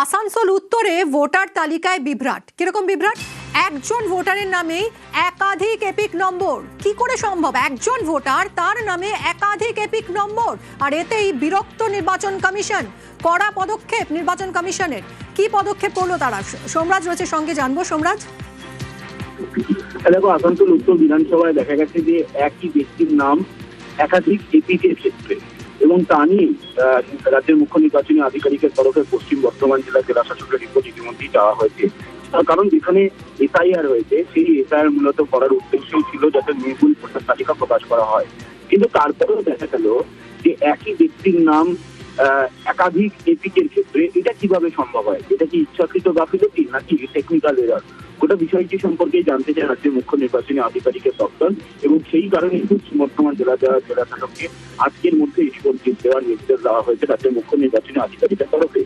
আসানসোল উত্তরে ভোটার তালিকায় বিভ্রাট। কিরকম বিভ্রাট? একজন ভোটারের নামে একাধিক এপিক নম্বর। কি করে সম্ভব? একজন ভোটার, তার নামে একাধিক এপিক নম্বর, আর এতেই বিরক্ত নির্বাচন কমিশন। কড়া পদক্ষেপ নির্বাচন কমিশনের। কি পদক্ষেপ করলো তারা? সোমরাজ রয়েছে সঙ্গে, জানবো। সোমরাজ, দেখো, আসানসোল উত্তর বিধানসভায় দেখা গেছে যে একই ব্যক্তির নাম একাধিক এপিকের ক্ষেত্রে, এবং তা নিয়ে রাজ্যের মুখ্য নির্বাচনী আধিকারিকের তরফে পশ্চিম বর্ধমান জেলার জেলা শাসকের রিপোর্ট ইতিমধ্যেই চাওয়া হয়েছে। তার কারণ যেখানে এসআইআর হয়েছে, সেই এসআইআর মূলত করার উদ্দেশ্যই ছিল যাতে নির্ভুল ভোটার তালিকা প্রকাশ করা হয়। কিন্তু তারপরেও দেখা গেল যে একই ব্যক্তির নাম একাধিক এপিকের ক্ষেত্রে এটা কিভাবে সম্ভব হয়? এটা কি ইচ্ছাকৃত গাফিলতি নাকি টেকনিক্যাল এরর? গোটা বিষয়টি সম্পর্কে জানতে চায় রাজ্যের মুখ্য নির্বাচনী আধিকারিকের দপ্তর, এবং সেই কারণে পশ্চিম বর্ধমান জেলা শাসককে আজকের মধ্যে রিপোর্ট দেওয়ার নির্দেশ দেওয়া হয়েছে রাজ্যের মুখ্য নির্বাচনী আধিকারিকের তরফে।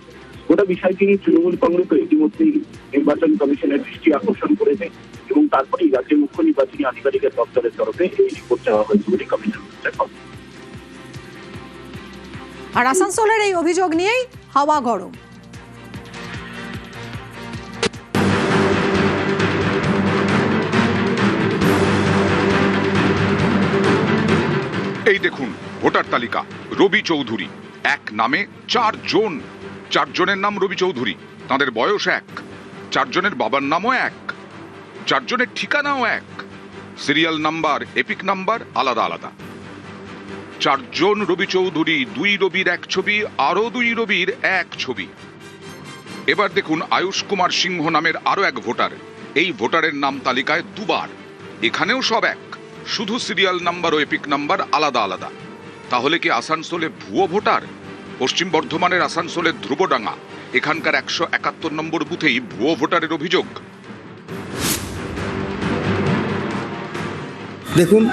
গোটা বিষয়টি নিয়ে তৃণমূল কংগ্রেস ইতিমধ্যেই নির্বাচন কমিশনের দৃষ্টি আকর্ষণ করেছে, এবং তারপরেই রাজ্যের মুখ্য নির্বাচনী আধিকারিকের দপ্তরের তরফে এই রিপোর্ট চাওয়া হয়েছে বলে কমিশন বলছে। আর আসানসোলের এই অভিযোগ নিয়েই হাওয়া গরম। এই দেখুন ভোটার তালিকা। রবি চৌধুরী, এক নামে চারজনের নাম রবি চৌধুরী, তাদের বয়স এক, চারজনের বাবার নামও এক, চারজনের ঠিকানাও এক, সিরিয়াল নাম্বার, এপিক নাম্বার আলাদা আলাদা। চারজন রবি চৌধুরী, দুই রবির এক ছবি, আরো দুই রবির এক ছবি। এবার দেখুন আয়ুষ কুমার সিংহ নামের আরো এক ভোটার, এই ভোটারের নাম তালিকায় দুবার, এখানেও সব এক, শুধু সিরিয়াল নাম্বার ও এপিক নাম্বার আলাদা আলাদা। তাহলে কি আসানসোলে ভুয়ো ভোটার? পশ্চিম বর্ধমানের আসানসোলের ধ্রুবডাঙ্গা, এখানকার 171 নম্বর বুথেই ভুয়ো ভোটারের অভিযোগ। দেখুন,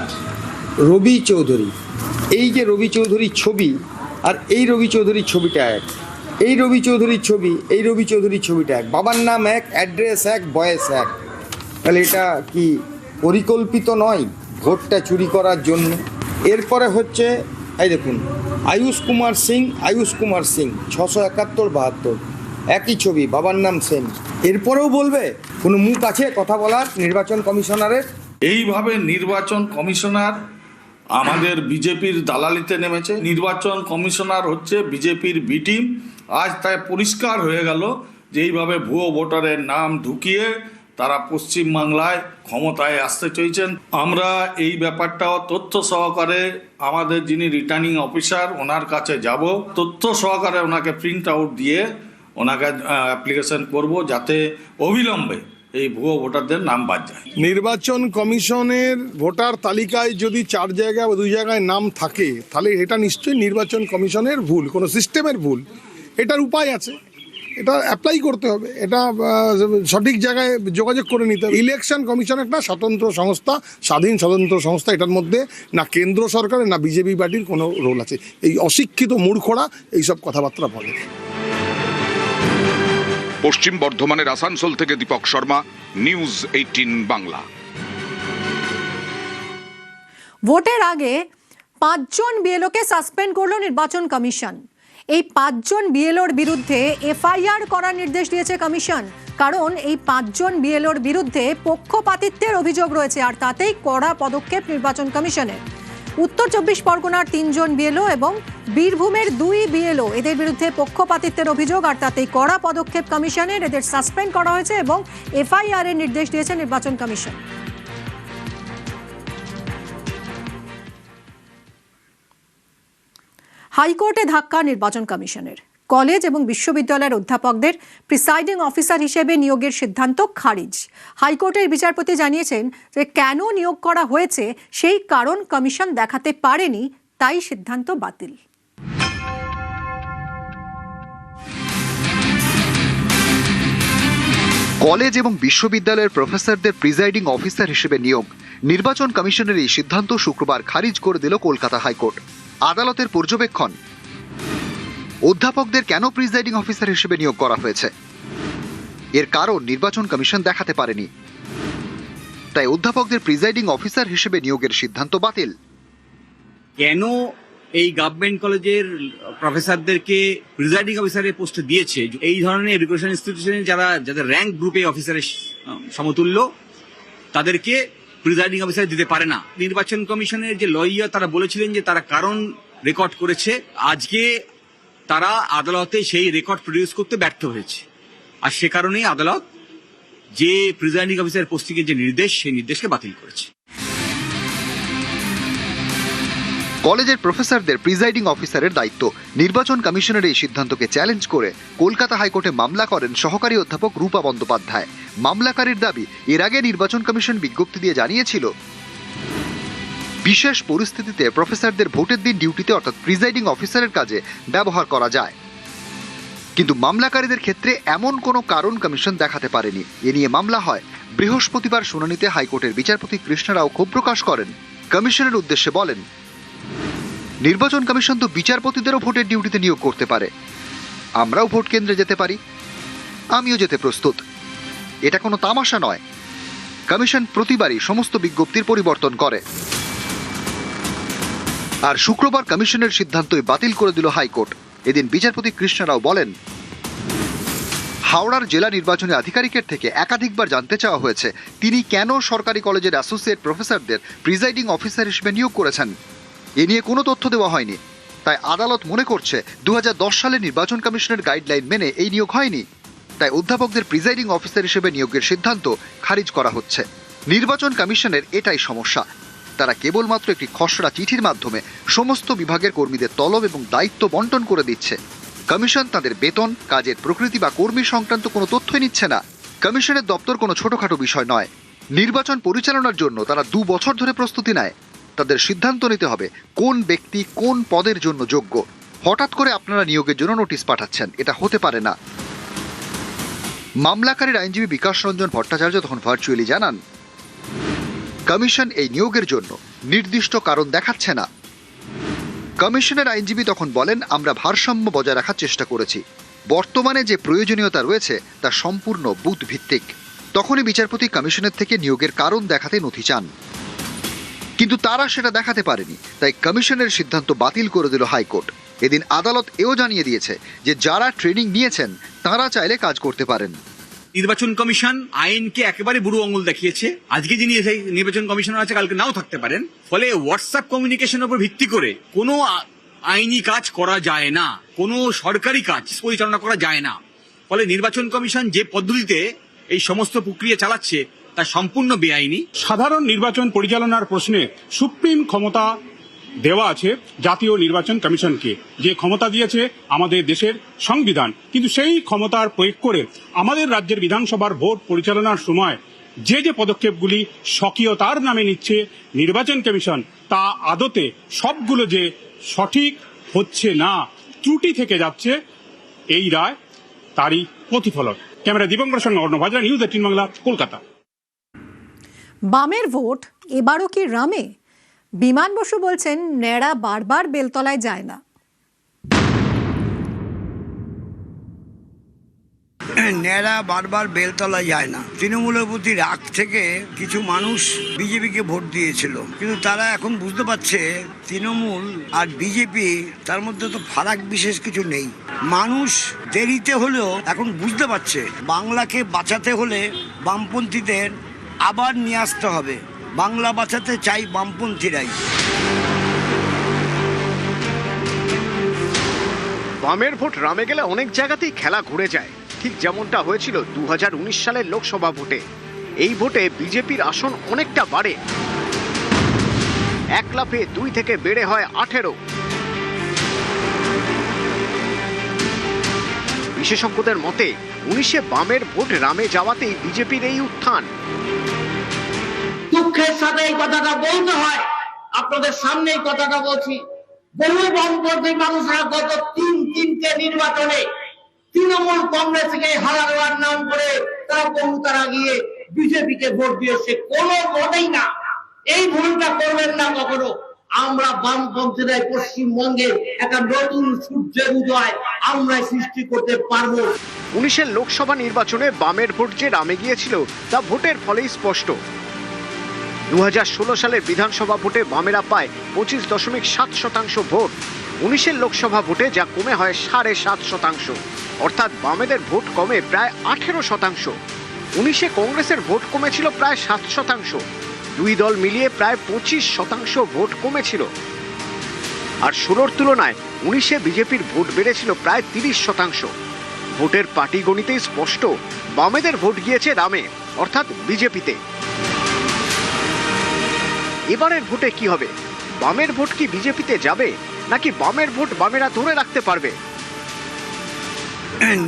রবি চৌধুরী, এই যে রবি চৌধুরীর ছবি আর এই রবি চৌধুরীর ছবিটা এক, এই রবি চৌধুরীর ছবি, এই রবি চৌধুরীর ছবিটা এক, বাবার নাম এক, অ্যাড্রেস এক, বয়স এক। তাহলে এটা কি পরিকল্পিত নয় ভোটটা চুরি করার জন্য? এরপরে হচ্ছে এই দেখুন আয়ুষ কুমার সিং 671-72, একই ছবি, বাবার নাম সেম। এরপরেও বলবে কোনো মুখ আছে কথা বলার নির্বাচন কমিশনারের? এইভাবে নির্বাচন কমিশনার আমাদের বিজেপির দালালিতে নেমেছে। নির্বাচন কমিশনার হচ্ছে বিজেপির বি টিম। আজ তাই পরিষ্কার হয়ে গেল যে এইভাবে ভুয়ো ভোটারের নাম ঢুকিয়ে তারা পশ্চিমবাংলায় ক্ষমতায় আসতে চাইছেন। আমরা এই ব্যাপারটাও তথ্য সহকারে আমাদের যিনি রিটার্নিং অফিসার ওনার কাছে যাব, তথ্য সহকারে ওনাকে প্রিন্ট আউট দিয়ে ওনাকে অ্যাপ্লিকেশন করব যাতে অবিলম্বে এই ভুয়ো ভোটারদের নাম বাদ যায়। নির্বাচন কমিশনের ভোটার তালিকায় যদি 4 জায়গায় বা 2 জায়গায় নাম থাকে, তাহলে এটা নিশ্চয়ই নির্বাচন কমিশনের ভুল, কোনো সিস্টেমের ভুল। এটার উপায় আছে, এটা অ্যাপ্লাই করতে হবে, এটা সঠিক জায়গায় যোগাযোগ করে নিতে হবে। ইলেকশন কমিশন একটা স্বতন্ত্র সংস্থা, স্বাধীন স্বতন্ত্র সংস্থা। এটার মধ্যে না কেন্দ্র সরকারের না বিজেপি পার্টির কোনো রোল আছে। এই অশিক্ষিত মূর্খরা এইসব কথাবার্তা বলে। পশ্চিম বর্ধমানের আসানসোল থেকে দীপক শর্মা, নিউজ 18 বাংলা। ভোটের আগে 5 জন বিএলওকে সাসপেন্ড করলো নির্বাচন কমিশন। এই 5 জন বিএলওর বিরুদ্ধে এফআইআর করার নির্দেশ দিয়েছে কমিশন, কারণ এই 5 জন বিএলওর বিরুদ্ধে পক্ষপাতিত্বের অভিযোগ রয়েছে, আর তাতেই কড়া পদক্ষেপ নির্বাচন কমিশনের। উত্তর 24 পরগনার 3 জন বিএলও এবং বীরভূমের 2 বিএলও, এদের বিরুদ্ধে পক্ষপাতিত্বের অভিযোগ, আর তাতেই কড়া পদক্ষেপ কমিশনের। এদের সাসপেন্ড করা হয়েছে এবং এফআইআর এর নির্দেশ দিয়েছে নির্বাচন কমিশন। হাইকোর্টে ধাক্কা নির্বাচন কমিশনের। কলেজ এবং বিশ্ববিদ্যালয়ের অধ্যাপকদের প্রিসাইডিং অফিসার হিসেবে নিয়োগের সিদ্ধান্ত খারিজ। হাইকোর্টের বিচারপতি জানিয়েছেন যে কেন নিয়োগ করা হয়েছে সেই কারণ কমিশন দেখাতে পারেনি, তাই সিদ্ধান্ত বাতিল। কলেজ এবং বিশ্ববিদ্যালয়ের প্রফেসরদের প্রিসাইডিং অফিসার হিসেবে নিয়োগ, নির্বাচন কমিশনের এই সিদ্ধান্ত শুক্রবার খারিজ করে দিল কলকাতা হাইকোর্ট। আদালতের পর্যবেক্ষণ, অধ্যাপকদের কেন প্রিসাইডিং অফিসার হিসেবে নিয়োগ করা হয়েছে এর কারণ নির্বাচন কমিশন দেখাতে পারেনি, তাই অধ্যাপকদের প্রিসাইডিং অফিসার হিসেবে নিয়োগের সিদ্ধান্ত বাতিল। কেন এই গভর্নমেন্ট কলেজের প্রফেসরদেরকে প্রিজাইডিং অফিসারের পোস্টে দিয়েছে, এই ধরনের এডুকেশন ইনস্টিটিউশনে যাদের র্যাঙ্ক গ্রুপে অফিসারের সমতুল্য তাদেরকে প্রিজাইডিং অফিসার দিতে পারে না। নির্বাচন কমিশনের যে লয়ার তারা বলেছিলেন যে তারা কারণ রেকর্ড করেছে, আজকে তারা আদালতে সেই রেকর্ড প্রডিউস করতে ব্যর্থ হয়েছে, আর সে কারণেই আদালত যে প্রিজাইডিং অফিসার পোস্টিংয়ের যে নির্দেশ সেই নির্দেশকে বাতিল করেছে। কলেজের প্রফেসরদের প্রিজাইডিং অফিসারের দায়িত্ব। নির্বাচন কমিশনের এই সিদ্ধান্তকে চ্যালেঞ্জ করে কলকাতা হাইকোর্টে মামলা করেন সহকারী অধ্যাপক রূপা বন্দ্যোপাধ্যায়। মামলাকারীর দাবি, এর আগে নির্বাচন কমিশন বিজ্ঞপ্তি দিয়ে জানিয়েছিল বিশেষ পরিস্থিতিতে প্রফেসরদের ভোটের দিন ডিউটিতে অর্থাৎ প্রিজাইডিং অফিসারের কাজে ব্যবহার করা যায়, কিন্তু মামলাকারীদের ক্ষেত্রে এমন কোনো কারণ কমিশন দেখাতে পারেনি। এ নিয়ে মামলা হয়। বৃহস্পতিবার শুনানিতে হাইকোর্টের বিচারপতি কৃষ্ণ রাও ক্ষোভ প্রকাশ করেন। কমিশনের উদ্দেশ্যে বলেন, নির্বাচন কমিশন তো বিচারপতিদেরও ভোটের ডিউটিতে নিয়োগ করতে পারে, আমরাও ভোট কেন্দ্রে যেতে পারি, আমিও যেতে প্রস্তুত। এটা কোনো তামাশা নয়। কমিশন প্রতিবারই সমস্ত বিজ্ঞপ্তির পরিবর্তন করে, আর শুক্রবার কমিশনের সিদ্ধান্তই বাতিল করে দিল হাইকোর্ট। এদিন বিচারপতি কৃষ্ণ রাও বলেন, হাওড়ার জেলা নির্বাচনী আধিকারিকের থেকে একাধিকবার জানতে চাওয়া হয়েছে তিনি কেন সরকারি কলেজের অ্যাসোসিয়েট প্রফেসরদের প্রিজাইডিং অফিসার হিসেবে নিয়োগ করেছেন। এ নিয়ে কোনো তথ্য দেওয়া হয়নি। তাই আদালত মনে করছে 2010 সালে নির্বাচন কমিশনের গাইডলাইন মেনে এই নিয়োগ হয়নি। তাই অধ্যাপকদের প্রিজাইডিং অফিসার হিসেবে নিয়োগের সিদ্ধান্ত খারিজ করা হচ্ছে। নির্বাচন কমিশনের এটাই সমস্যা। তারা কেবলমাত্র একটি খসড়া চিঠির মাধ্যমে সমস্ত বিভাগের কর্মীদের তলব এবং দায়িত্ব বন্টন করে দিচ্ছে। কমিশন তাদের বেতন, কাজের প্রকৃতি বা কর্মী সংক্রান্ত কোনো তথ্যই নিচ্ছে না। কমিশনের দপ্তর কোনো ছোটখাটো বিষয় নয়। নির্বাচন পরিচালনার জন্য তারা 2 বছর ধরে প্রস্তুতি নেয়। তাদের সিদ্ধান্ত নিতে হবে কোন ব্যক্তি কোন পদের জন্য যোগ্য। হঠাৎ করে আপনারা নিয়োগের জন্য নোটিশ পাঠাচ্ছেন, এটা হতে পারে না। মামলাকারীর আইনজীবী বিকাশ রঞ্জন ভট্টাচার্য তখন ভার্চুয়ালি জানান, কমিশন এই নিয়োগের জন্য নির্দিষ্ট কারণ দেখাচ্ছে না। কমিশনের আইনজীবী তখন বলেন, আমরা ভারসাম্য বজায় রাখার চেষ্টা করেছি। বর্তমানে যে প্রয়োজনীয়তা রয়েছে তা সম্পূর্ণ বুথ ভিত্তিক। তখনই বিচারপতি কমিশনের থেকে নিয়োগের কারণ দেখাতে নথি চান, কিন্তু তারা সেটা দেখাতে পারেনি। তাই কমিশনের সিদ্ধান্ত বাতিল করে দিল হাইকোর্ট। এদিন আদালত এও জানিয়ে দিয়েছে যে যারা ট্রেনিং নিয়েছেন তারা চাইলে কাজ করতে পারেন। নির্বাচন কমিশন আইনকে একেবারে বুড়ো আঙুল দেখিয়েছে। আজকে যিনি নির্বাচন কমিশনার আছে কালকে নাও থাকতে পারেন। ফলে হোয়াটসঅ্যাপ কমিউনিকেশনের উপর ভিত্তি করে কোনো আইনি কাজ করা যায় না, কোনো সরকারি কাজ পরিচালনা করা যায় না। ফলে নির্বাচন কমিশন যে পদ্ধতিতে এই সমস্ত প্রক্রিয়া চালাচ্ছে তা সম্পূর্ণ বেআইনি। সাধারণ নির্বাচন পরিচালনার প্রশ্নে সুপ্রিম ক্ষমতা দেওয়া আছে জাতীয় নির্বাচন কমিশনকে, যে ক্ষমতা দিয়েছে আমাদের দেশের সংবিধান। কিন্তু সেই ক্ষমতার প্রয়োগ করে আমাদের রাজ্যের বিধানসভার ভোট পরিচালনার সময় যে যে পদক্ষেপগুলি স্বকীয়তার নামে নিচ্ছে নির্বাচন কমিশন, তা আদতে সবগুলো যে সঠিক হচ্ছে না, ত্রুটি থেকে যাচ্ছে, এই রায় তারই প্রতিফলন। ক্যামেরা দীপঙ্কর সঙ্গে অর্ণব হাজরা, নিউজ 18 বাংলা, কলকাতা। বামের ভোট এবারও কি রামে? বিমান বসু বলছেন, ন্যাড়া বারবার বেলতলায় যায় না। ন্যাড়া বারবার বেলতলায় যায় না। তৃণমূলের প্রতি রাগ থেকে কিছু মানুষ বিজেপিকে ভোট দিয়েছিল, কিন্তু তারা এখন বুঝতে পারছে তৃণমূল আর বিজেপি তার মধ্যে তো ফারাক বিশেষ কিছু নেই। মানুষ দেরিতে হলেও এখন বুঝতে পারছে বাংলাকে বাঁচাতে হলে বামপন্থীদের আবার নিয়ে আসতে হবে। বাংলা বাঁচাতে চাই বামপন্থীরাই। বামের ভোট রামে গেলে অনেক জায়গাতেই খেলা ঘুরে যায়, ঠিক যেমনটা হয়েছিল 2019 সালের লোকসভা ভোটে। এই ভোটে বিজেপির আসন অনেকটা বাড়ে, এক লাফে 2 থেকে বেড়ে হয় 18। বিশেষজ্ঞদের মতে 19-এ বামের ভোট রামে যাওয়াতেই বিজেপির এই উত্থান। দুঃখের সাথে এই কথাটা বলতে হয়, আপনাদের সামনে এই কথাটা বলছি। বহু বামপন্থী মানুষরা গত 3 নির্বাচনে তৃণমূল কংগ্রেসকে হারানোর নাম করে তারা গিয়ে বিজেপিকে ভোট দিয়েছে। কোনো মতেই না, এই ভুলটা করবেন না কখনো। আমরা বামপন্থীরা পশ্চিমবঙ্গে একটা নতুন সূর্যের উদয় আমরা সৃষ্টি করতে পারবো। 19-এর লোকসভা নির্বাচনে বামের ভোট যে রামে গিয়েছিল তা ভোটের ফলেই স্পষ্ট। 2016 সালের বিধানসভা ভোটে বামেরা পায় 25.7% ভোট। 19-এর লোকসভা ভোটে যা কমে হয় 7.5%, অর্থাৎ বামেদের ভোট কমে প্রায় 18%। 19-এ কংগ্রেসের ভোট কমেছিল প্রায় 7%। দুই দল মিলিয়ে প্রায় 25% ভোট কমেছিল। আর 16-র তুলনায় 19-এ বিজেপির ভোট বেড়েছিল প্রায় 30%। ভোটের পাটিগণিতেই স্পষ্ট বামেদের ভোট গিয়েছে রামে, অর্থাৎ বিজেপিতে। এবারের ভোটে কি হবে? বামের ভোট কি বিজেপিতে যাবে, নাকি বামের ভোট বামেরা ধরে রাখতে পারবে?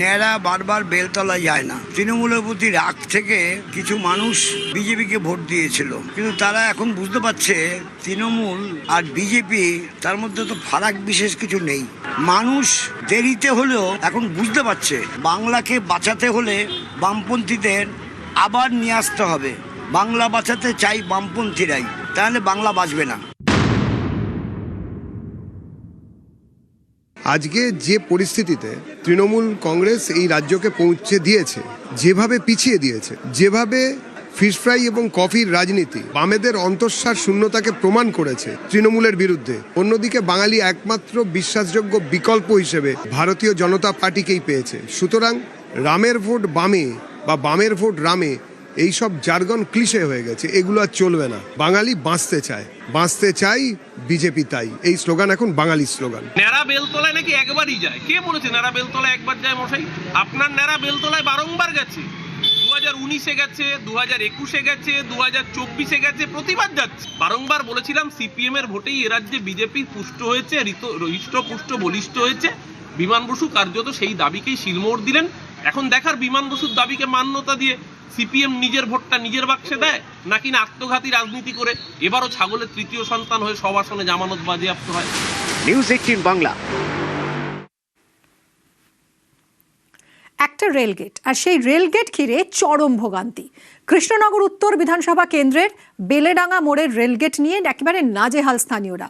ন্যাড়া বারবার বেলতলা যায় না। তৃণমূলের প্রতি রাগ থেকে কিছু মানুষ বিজেপিকে ভোট দিয়েছিল, কিন্তু তারা এখন বুঝতে পারছে তৃণমূল আর বিজেপি তার মধ্যে তো ফারাক বিশেষ কিছু নেই। মানুষ দেরিতে হলেও এখন বুঝতে পারছে বাংলাকে বাঁচাতে হলে বামপন্থীদের আবার নিয়ে আসতে হবে। বাংলা বাঁচাতে চাই বামপন্থীরাই, তাহলে বাংলা বাঁচবে না। আজকে যে পরিস্থিতিতে তৃণমূল কংগ্রেস এই রাজ্যকে পৌঁছে দিয়েছে, যেভাবে পিছিয়ে দিয়েছে, যেভাবে ফিশ ফ্রাই এবং কফির রাজনীতি বামেদের অন্তঃসার শূন্যতাকে প্রমাণ করেছে তৃণমূলের বিরুদ্ধে, অন্যদিকে বাঙালি একমাত্র বিশ্বাসযোগ্য বিকল্প হিসেবে ভারতীয় জনতা পার্টিকেই পেয়েছে। সুতরাং রামের ভোট বামে বা বামের ভোট রামে এইসব জার্গন ক্লিশে হয়ে গেছে, এগুলো আর চলবে না। বাঙালি বাঁচতে চাই বিজেপি তাই, এই স্লোগান এখন বাঙালির স্লোগান। ন্যাড়া বেলতলায় নাকি একবারই যায়? কে বলেছে ন্যাড়া বেলতলায় একবার যায় মশাই? আপনার ন্যাড়া বেলতলায় বারংবার গেছে। 2019-এ গেছে, 2021-এ গেছে, 2024-এ গেছে, প্রতিবার যাচ্ছে। বারংবার বলেছিলাম সিপিএম এর ভোটেই এ রাজ্যে বিজেপি পুষ্ট হয়েছে, হৃষ্টপুষ্ট বলিষ্ঠ হয়েছে। বিমান বসু কার্যত সেই দাবিকেই শিলমোহর দিলেন। এখন দেখার বিমান বসুর দাবিকে মান্যতা দিয়ে সিপিএম নিজের ভোটটা নিজের বাক্সে দেয়, নাকি না আত্মঘাতী রাজনীতি করে এবারও ছাগলের তৃতীয় সন্তান হয়ে সব আসনে জামানত বাজেয়াপ্ত হয়। নিউজ 18 বাংলা। একটা রেলগেট, আর সেই রেলগেট ঘিরে চরম ভোগান্তি। কৃষ্ণনগর উত্তর বিধানসভা কেন্দ্রের বেলেডাঙ্গা মোড়ের রেলগেট নিয়ে একেবারে নাজেহাল স্থানীয়রা।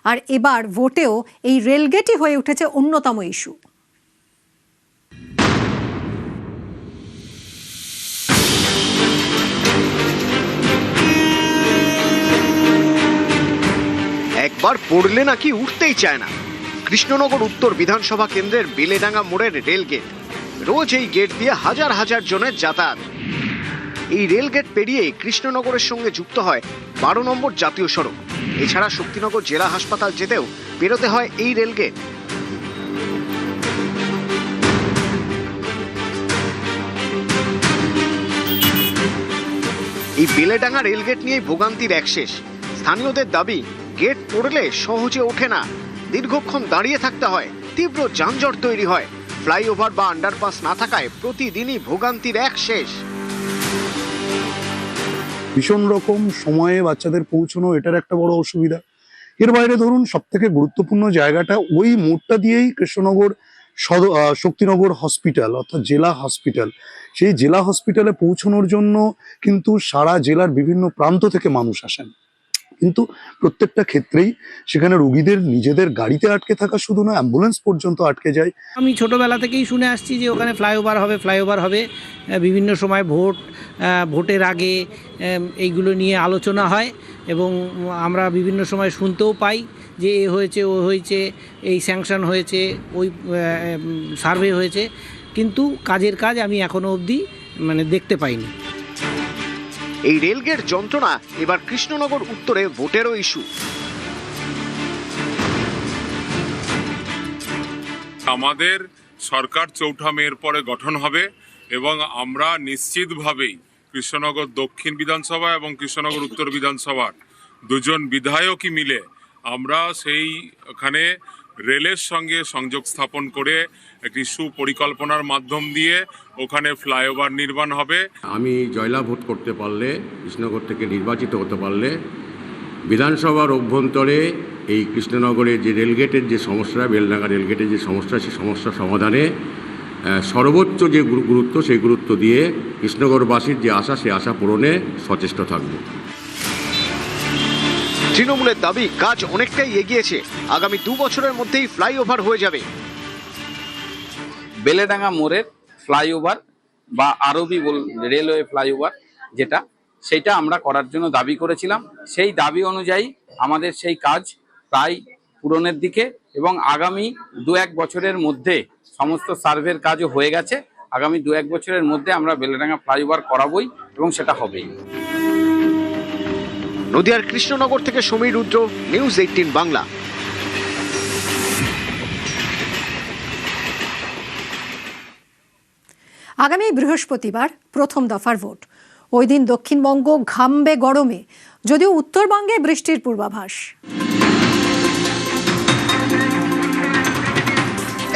আর এবার ভোটেও এই রেলগেটই হয়ে উঠেছে অন্যতম ইস্যু। একবার পড়লে নাকি উঠতেই চায় না। কৃষ্ণনগর উত্তর বিধানসভা কেন্দ্রের বেলেডাঙ্গা মোড়ের রেলগেট, রোজ এই গেট দিয়ে হাজার হাজার জনের যাতায়াত। এই রেলগেট পেরিয়ে কৃষ্ণনগরের সঙ্গে যুক্ত হয় 12 নম্বর জাতীয় সড়ক। এছাড়া শক্তিনগর জেলা হাসপাতাল যেতেও পেরোতে হয় এই রেলগেট। এই বেলেডাঙ্গা রেলগেট নিয়ে ভোগান্তির এক শেষ। স্থানীয়দের দাবি, গেট পড়লে সহজে ওঠে না, দীর্ঘক্ষণ দাঁড়িয়ে থাকতে হয়, তীব্র যানজট তৈরি হয়। ফ্লাইওভার বা আন্ডারপাস না থাকায় প্রতিদিনই ভোগান্তির এক শেষ। ভীষণ রকম সময়ে বাচ্চাদের পৌঁছানো এটার একটা বড় অসুবিধা। এর বাইরে ধরুন সব থেকে গুরুত্বপূর্ণ জায়গাটা ওই মোড়টা দিয়েই কৃষ্ণনগর শক্তিনগর হসপিটাল অর্থাৎ জেলা হসপিটাল, সেই জেলা হসপিটালে পৌঁছানোর জন্য কিন্তু সারা জেলার বিভিন্ন প্রান্ত থেকে মানুষ আসেন, কিন্তু প্রত্যেকটা ক্ষেত্রেই সেখানে রোগীদের নিজেদের গাড়িতে আটকে থাকা শুধু না, অ্যাম্বুলেন্স পর্যন্ত আটকে যায়। আমি ছোটবেলা থেকেই শুনে আসছি যে ওখানে ফ্লাইওভার হবে। বিভিন্ন সময় ভোটের আগে এইগুলো নিয়ে আলোচনা হয় এবং আমরা বিভিন্ন সময় শুনতেও পাই যে এ হয়েছে, ও হয়েছে, এই স্যাংশন হয়েছে, ওই সার্ভে হয়েছে, কিন্তু কাজের কাজ আমি এখনো অবধি দেখতে পাইনি। এই রেলগেট যন্ত্রণা এবার কৃষ্ণনগর উত্তরে ভোটেরও ইস্যু। আমাদের সরকার 4 মের পরে গঠন হবে এবং আমরা নিশ্চিতভাবেই কৃষ্ণনগর দক্ষিণ বিধানসভা এবং কৃষ্ণনগর উত্তর বিধানসভার দুজন বিধায়কই মিলে আমরা সেইখানে রেলের সঙ্গে সংযোগ স্থাপন করে একটি সুপরিকল্পনার মাধ্যম দিয়ে ওখানে ফ্লাইওভার নির্মাণ হবে। আমি জয়লাভ ভোট করতে পারলে, কৃষ্ণনগর থেকে নির্বাচিত হতে পারলে বিধানসভার অভ্যন্তরে এই কৃষ্ণনগরের যে রেলগেটের যে সমস্যা, বেলডাঙ্গা রেলগেটের যে সমস্যা, সেই সমস্যা সমাধানে সর্বোচ্চ যে গুরুত্ব, সেই গুরুত্ব দিয়ে কৃষ্ণনগরবাসীর যে আশা, সেই আশা পূরণে সচেষ্ট থাকব। তৃণমূলের দাবি, কাজ অনেকটাই এগিয়েছে, আগামী 2 বছরের মধ্যেই ফ্লাইওভার হয়ে যাবে। বেলেডাঙ্গা মোড়ের ফ্লাইওভার বা আরবি রেলওয়ে ফ্লাইওভার, যেটা সেটা আমরা করার জন্য দাবি করেছিলাম। সেই দাবি অনুযায়ী আমাদের সেই কাজ প্রায় পূরণের দিকে, এবং আগামী 2-1 বছরের মধ্যে সমস্ত সার্ভের কাজও হয়ে গেছে। আগামী 2-1 বছরের মধ্যে আমরা বেলেডাঙ্গা ফ্লাইওভার করাবোই এবং সেটা হবেই। নদিয়ার কৃষ্ণনগর থেকে সমীর রুদ্র, নিউজ 18 বাংলা। আগামী বৃহস্পতিবার প্রথম দফার ভোট। ওই দিন দক্ষিণবঙ্গ ঘামবে গরমে, যদিও উত্তরবঙ্গে বৃষ্টির পূর্বাভাস।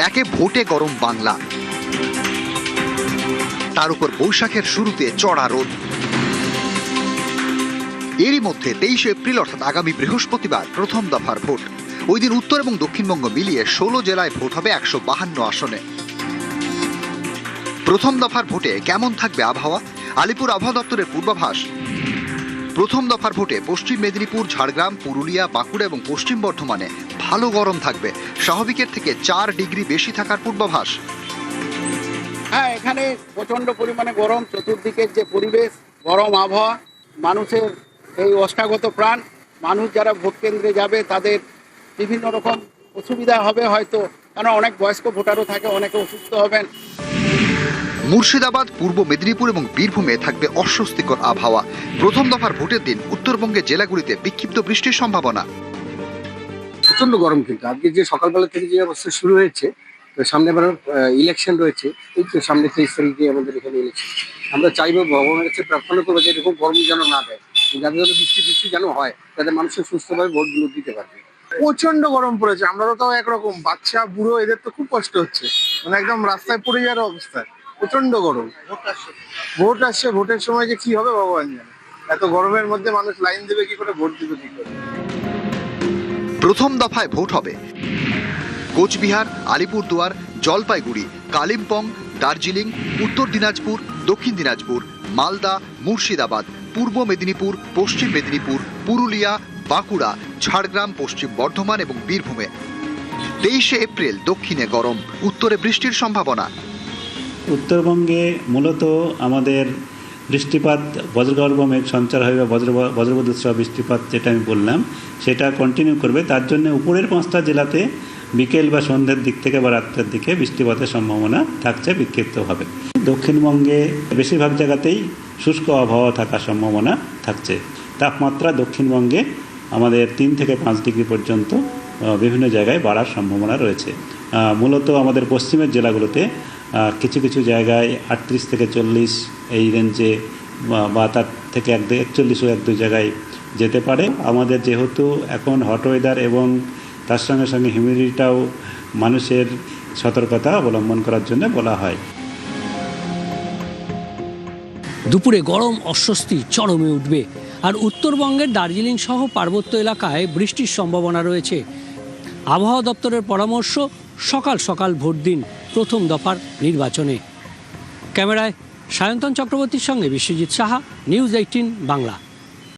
একে ভোটে গরম বাংলা, তার উপর বৈশাখের শুরুতে চড়া রোদ। এরই মধ্যে 23 এপ্রিল অর্থাৎ আগামী বৃহস্পতিবার প্রথম দফার ভোট। ওই দিন উত্তর এবং দক্ষিণবঙ্গ মিলিয়ে 16 জেলায় ভোট হবে 152 আসনে। প্রথম দফার ভোটে কেমন থাকবে আবহাওয়া? আলিপুর আবহাওয়া দপ্তরের পূর্বাভাস, প্রথম দফার ভোটে পশ্চিম মেদিনীপুর, ঝাড়গ্রাম, পুরুলিয়া, বাঁকুড়া এবং পশ্চিম বর্ধমানে ভালো গরম থাকবে, স্বাভাবিকের থেকে 4 ডিগ্রি বেশি থাকার পূর্বাভাস। হ্যাঁ, এখানে প্রচন্ড পরিমাণে গরম, চতুর্দিকের যে পরিবেশ, গরম আবহাওয়া, মানুষের এই অষ্টাগত প্রাণ, মানুষ যারা ভোট কেন্দ্রে যাবে তাদের বিভিন্ন রকম অসুবিধা হবে হয়তো, কারণ অনেক বয়স্ক ভোটারও থাকে, অনেকে অসুস্থ হবেন। মুর্শিদাবাদ, পূর্ব মেদিনীপুর এবং বীরভূমে থাকবে অস্বস্তিকর আবহাওয়া। প্রথম দফার ভোটের দিন উত্তরবঙ্গের জেলাগুলিতে বিক্ষিপ্ত বৃষ্টির সম্ভাবনা। প্রচন্ড গরম, কিন্তু আজকে যে সকালবেলা থেকে যে অবস্থা শুরু হয়েছে, তো সামনে আবার ইলেকশন রয়েছে, এই তো সামনে 23 তারিখে আমাদের এখানে ইলেকশন। আমরা চাইবো, ভগবানের কাছে প্রার্থনা করবো যে এরকম গরম যেন না দেয়, যাতে যেন বৃষ্টি যেন হয়, যাতে মানুষের সুস্থভাবে ভোটগুলো দিতে পারবে। প্রচন্ড গরম পড়েছে, আমরা তো একরকম, বাচ্চা বুড়ো এদের তো খুব কষ্ট হচ্ছে, মানে একদম রাস্তায় পড়ে যাওয়ার অবস্থা। প্রচন্ড গরম, ভোট আসছে, ভোটের সময় যে কি হবে ভগবান জানে। এত গরমের মধ্যে মানুষ লাইন দেবে কি করে, ভোট দিবে কি করে। প্রথম দফায় ভোট হবে কোচবিহার, আলিপুরদুয়ার, জলপাইগুড়ি, কালিম্পং, দার্জিলিং, উত্তর দিনাজপুর, দক্ষিণ দিনাজপুর, মালদা, মুর্শিদাবাদ, পূর্ব মেদিনীপুর, পশ্চিম মেদিনীপুর, পুরুলিয়া, বাঁকুড়া, ঝাড়গ্রাম, পশ্চিম বর্ধমান এবং বীরভূমে। 23 এপ্রিল দক্ষিণে গরম, উত্তরে বৃষ্টির সম্ভাবনা। উত্তরবঙ্গে মূলত আমাদের বৃষ্টিপাত, বজ্রগর্ভ মেঘ সঞ্চার হয় বা বজ্রবিদ্যুৎ সহ বৃষ্টিপাত, যেটা আমি বললাম সেটা কন্টিনিউ করবে। তার জন্য উপরের 5টা জেলাতে বিকেল বা সন্ধ্যের দিক থেকে বা রাত্রের দিকে বৃষ্টিপাতের সম্ভাবনা থাকছে বিক্ষিপ্তভাবে। দক্ষিণবঙ্গে বেশিরভাগ জায়গাতেই শুষ্ক আবহাওয়া থাকার সম্ভাবনা থাকছে। তাপমাত্রা দক্ষিণবঙ্গে আমাদের 3 থেকে 5 ডিগ্রি পর্যন্ত বিভিন্ন জায়গায় বাড়ার সম্ভাবনা রয়েছে। মূলত আমাদের পশ্চিমের জেলাগুলোতে কিছু কিছু জায়গায় 38 থেকে 40 এই রেঞ্জে বা তার থেকে 41ও 1-2 জায়গায় যেতে পারে। আমাদের যেহেতু এখন হট ওয়েদার এবং তার সঙ্গে সঙ্গে হিউমিডিটিটাও মানুষের সতর্কতা অবলম্বন করার জন্য বলা হয়। দুপুরে গরম অস্বস্তি চরমে উঠবে, আর উত্তরবঙ্গের দার্জিলিং সহ পার্বত্য এলাকায় বৃষ্টির সম্ভাবনা রয়েছে। আবহাওয়া দপ্তরের পরামর্শ, সকাল সকাল ভোট দিন প্রথম দফার নির্বাচনে। ক্যামেরায় সায়ন্তন চক্রবর্তীর সঙ্গে বিশ্বজিৎ সাহা, নিউজ 18 বাংলা।